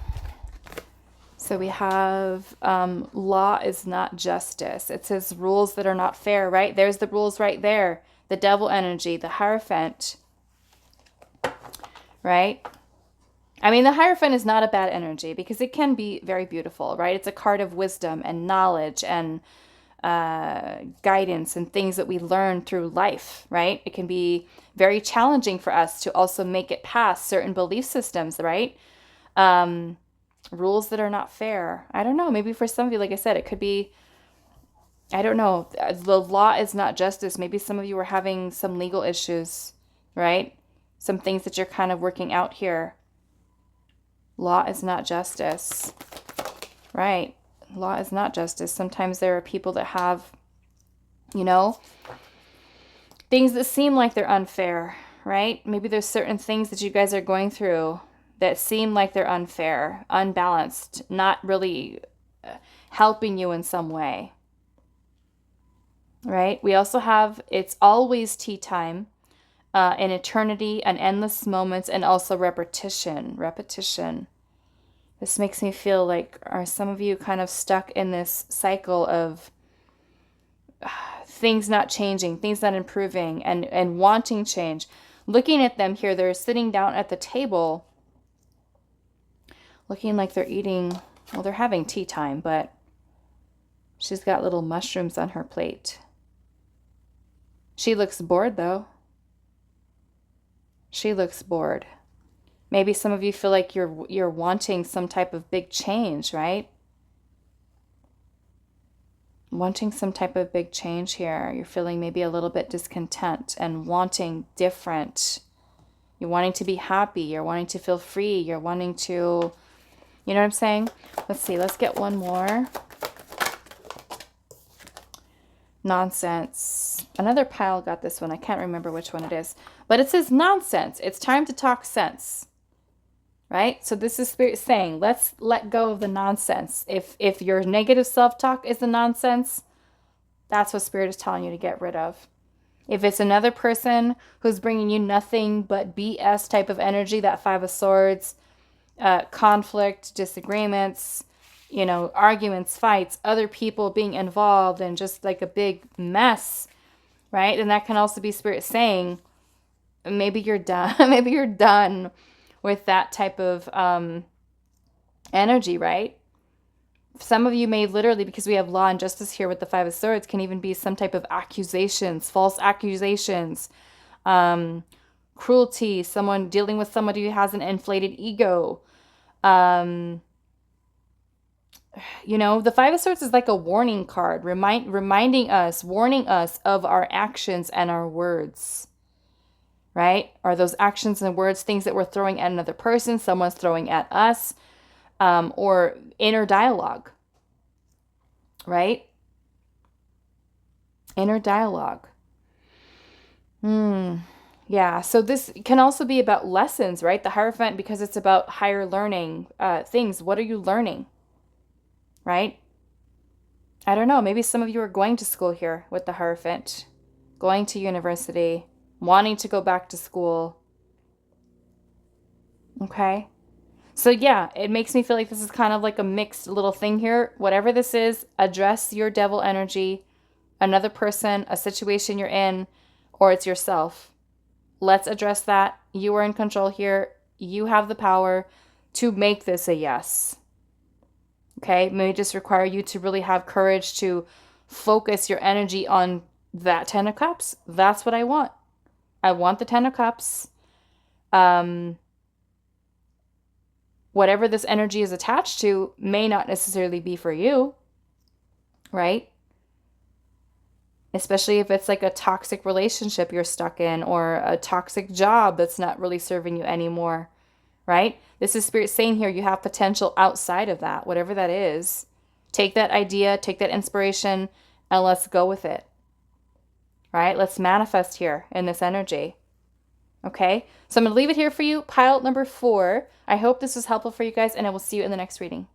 A: So we have law is not justice. It says rules that are not fair, right? There's the rules right there. The devil energy, the Hierophant. Right? I mean, the Hierophant is not a bad energy because it can be very beautiful, right? It's a card of wisdom and knowledge and guidance and things that we learn through life, right? It can be very challenging for us to also make it past certain belief systems, right? Rules that are not fair. I don't know. Maybe for some of you, like I said, it could be, I don't know. The law is not justice. Maybe some of you are having some legal issues, right? Some things that you're kind of working out here. Law is not justice, right? Law is not justice. Sometimes there are people that have, you know, things that seem like they're unfair, right? Maybe there's certain things that you guys are going through that seem like they're unfair, unbalanced, not really helping you in some way, right? We also have, it's always tea time, an eternity, an endless moments, and also repetition. This makes me feel like, are some of you kind of stuck in this cycle of things not changing, things not improving, and wanting change? Looking at them here, they're sitting down at the table, looking like they're eating, well, they're having tea time, but she's got little mushrooms on her plate. She looks bored, though. She looks bored. Maybe some of you feel like you're wanting some type of big change, right? Wanting some type of big change here. You're feeling maybe a little bit discontent and wanting different. You're wanting to be happy. You're wanting to feel free. You're wanting to, you know what I'm saying? Let's see. Let's get one more. Nonsense. Another pile got this one. I can't remember which one it is. But it says nonsense. It's time to talk sense. Right? So this is Spirit saying, let's let go of the nonsense. If your negative self-talk is the nonsense, that's what Spirit is telling you to get rid of. If it's another person who's bringing you nothing but BS type of energy, that 5 of Swords, conflict, disagreements, you know, arguments, fights, other people being involved, and just like a big mess, right? And that can also be Spirit saying, maybe you're done. Maybe you're done with that type of energy, right? Some of you may literally, because we have law and justice here with the 5 of Swords, can even be some type of accusations, false accusations, cruelty, someone dealing with somebody who has an inflated ego. You know, the 5 of Swords is like a warning card, reminding us, warning us of our actions and our words. Right? Are those actions and words things that we're throwing at another person, someone's throwing at us, or inner dialogue, right? Inner dialogue. Yeah, so this can also be about lessons, right? The Hierophant, because it's about higher learning things. What are you learning, right? I don't know. Maybe some of you are going to school here with the Hierophant, going to university, wanting to go back to school. Okay. So yeah, it makes me feel like this is kind of like a mixed little thing here. Whatever this is, address your devil energy, another person, a situation you're in, or it's yourself. Let's address that. You are in control here. You have the power to make this a yes. Okay? May just require you to really have courage to focus your energy on that 10 of Cups. That's what I want. I want the 10 of Cups. Whatever this energy is attached to may not necessarily be for you, right? Especially if it's like a toxic relationship you're stuck in or a toxic job that's not really serving you anymore, right? This is Spirit saying here you have potential outside of that, whatever that is. Take that idea, take that inspiration, and let's go with it, right? Let's manifest here in this energy. Okay, so I'm going to leave it here for you. Pile number 4. I hope this was helpful for you guys, and I will see you in the next reading.